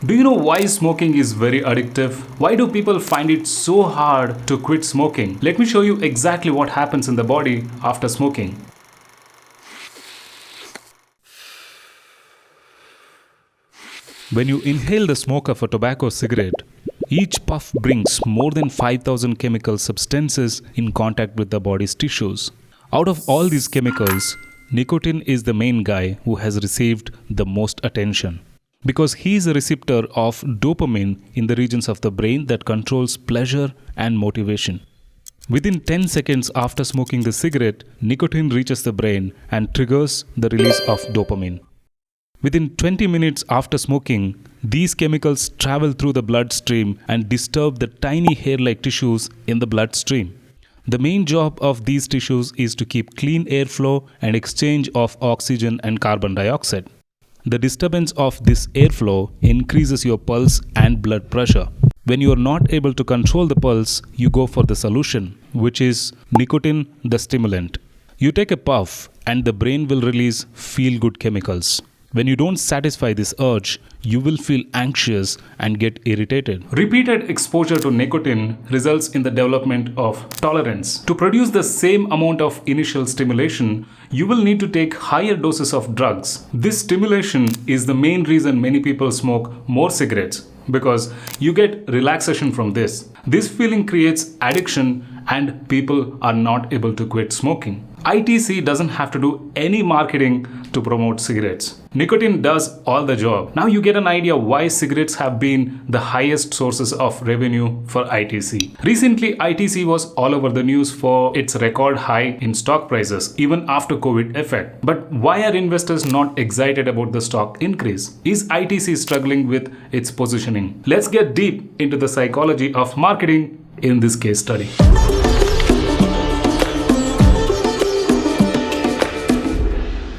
Do you know why smoking is very addictive? Why do people find it so hard to quit smoking? Let me show you exactly what happens in the body after smoking. When you inhale the smoke of a tobacco cigarette, each puff brings more than 5,000 chemical substances in contact with the body's tissues. Out of all these chemicals, nicotine is the main guy who has received the most attention. Because he is a receptor of dopamine in the regions of the brain that controls pleasure and motivation. Within 10 seconds after smoking the cigarette, nicotine reaches the brain and triggers the release of dopamine. Within 20 minutes after smoking, these chemicals travel through the bloodstream and disturb the tiny hair-like tissues in the bloodstream. The main job of these tissues is to keep clean airflow and exchange of oxygen and carbon dioxide. The disturbance of this airflow increases your pulse and blood pressure. When you are not able to control the pulse, you go for the solution, which is nicotine, the stimulant. You take a puff and the brain will release feel-good chemicals. When you don't satisfy this urge, you will feel anxious and get irritated. Repeated exposure to nicotine results in the development of tolerance. To produce the same amount of initial stimulation, you will need to take higher doses of drugs. This stimulation is the main reason many people smoke more cigarettes, because you get relaxation from this. This feeling creates addiction and people are not able to quit smoking. ITC doesn't have to do any marketing to promote cigarettes. Nicotine does all the job. Now you get an idea why cigarettes have been the highest sources of revenue for ITC. Recently, ITC was all over the news for its record high in stock prices, even after COVID effect. But why are investors not excited about the stock increase? Is ITC struggling with its positioning? Let's get deep into the psychology of marketing in this case study.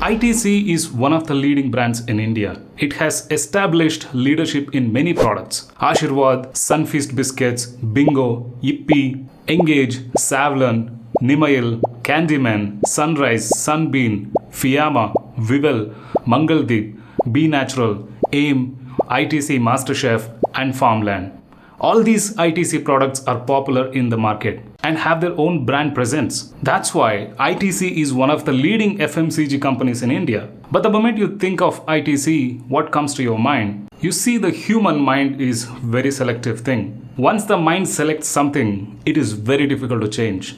ITC is one of the leading brands in India. It has established leadership in many products. Ashirwad, Sunfeast Biscuits, Bingo, Yippee, Engage, Savlon, Nimail, Candyman, Sunrise, Sunbeam, Fiyama, Vivel, Mangaldeep, Be Natural, AIM, ITC MasterChef, and Farmland. All these ITC products are popular in the market and have their own brand presence. That's why ITC is one of the leading FMCG companies in India. But the moment you think of ITC, what comes to your mind? You see, the human mind is a very selective thing. Once the mind selects something, it is very difficult to change.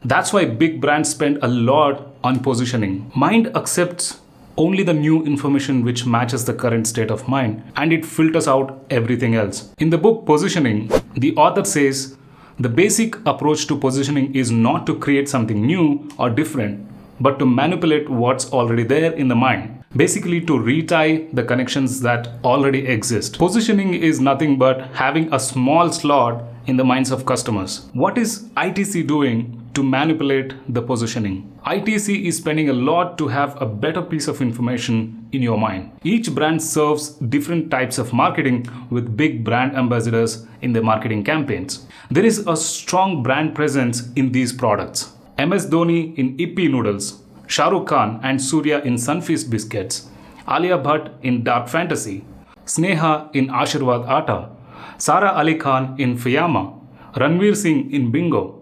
That's why big brands spend a lot on positioning. Mind accepts only the new information which matches the current state of mind, and it filters out everything else. In the book Positioning, the author says the basic approach to positioning is not to create something new or different, but to manipulate what's already there in the mind. Basically, to retie the connections that already exist. Positioning is nothing but having a small slot in the minds of customers. What is ITC doing to manipulate the positioning? ITC is spending a lot to have a better piece of information in your mind. Each brand serves different types of marketing with big brand ambassadors in their marketing campaigns. There is a strong brand presence in these products. MS Dhoni in Yippee Noodles, Shah Rukh Khan and Surya in Sunfeast Biscuits, Alia Bhatt in Dark Fantasy, Sneha in Ashirwad Atta, Sara Ali Khan in Fiyama, Ranveer Singh in Bingo,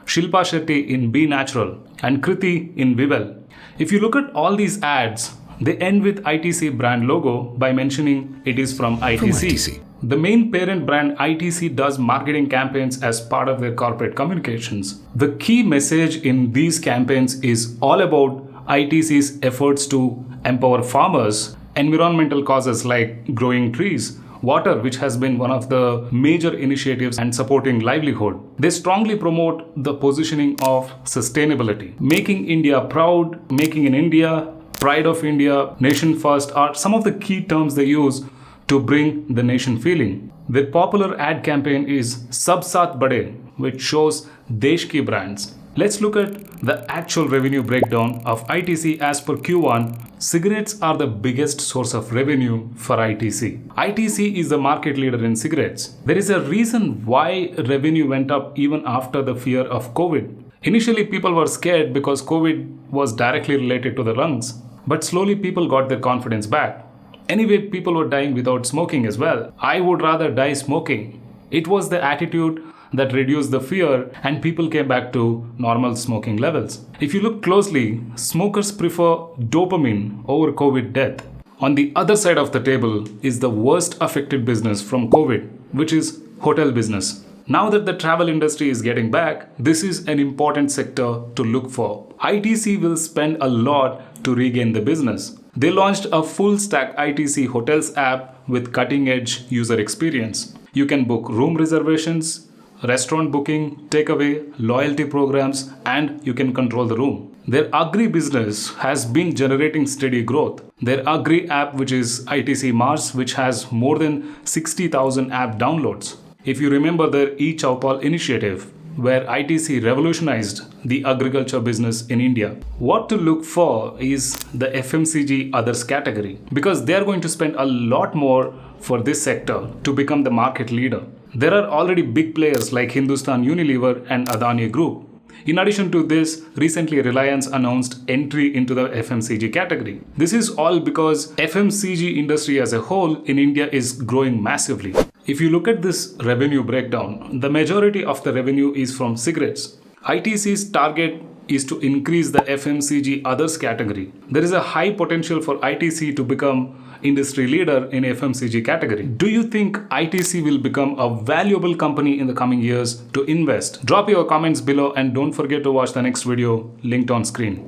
Shilpa Shetty in Be Natural, and Kriti in Vivel. If you look at all these ads, they end with ITC brand logo by mentioning it is from ITC. The main parent brand ITC does marketing campaigns as part of their corporate communications. The key message in these campaigns is all about ITC's efforts to empower farmers, environmental causes like growing trees, water, which has been one of the major initiatives, and supporting livelihood. They strongly promote the positioning of sustainability. Making India proud, making in India, pride of India, nation first are some of the key terms they use to bring the nation feeling. Their popular ad campaign is Sab Saath Bade, which shows Desh Ki brands. Let's look at the actual revenue breakdown of ITC as per Q1. Cigarettes are the biggest source of revenue for ITC. ITC is the market leader in cigarettes. There is a reason why revenue went up even after the fear of COVID. Initially, people were scared because COVID was directly related to the lungs. But slowly people got their confidence back. Anyway, people were dying without smoking as well. I would rather die smoking. It was the attitude that reduced the fear and people came back to normal smoking levels. If you look closely, smokers prefer dopamine over COVID death. On the other side of the table is the worst affected business from COVID, which is hotel business. Now that the travel industry is getting back, this is an important sector to look for. ITC will spend a lot to regain the business. They launched a full stack ITC Hotels app with cutting edge user experience. You can book room reservations, restaurant booking, takeaway, loyalty programs, and you can control the room. Their Agri business has been generating steady growth. Their Agri app, which is ITC Mars, which has more than 60,000 app downloads. If you remember their eChowpal initiative, where ITC revolutionized the agriculture business in India. What to look for is the FMCG others category, because they are going to spend a lot more for this sector to become the market leader. There are already big players like Hindustan Unilever and Adani Group. In addition to this, recently Reliance announced entry into the FMCG category. This is all because FMCG industry as a whole in India is growing massively. If you look at this revenue breakdown, the majority of the revenue is from cigarettes. ITC's target is to increase the FMCG others category. There is a high potential for ITC to become industry leader in FMCG category. Do you think ITC will become a valuable company in the coming years to invest? Drop your comments below and don't forget to watch the next video linked on screen.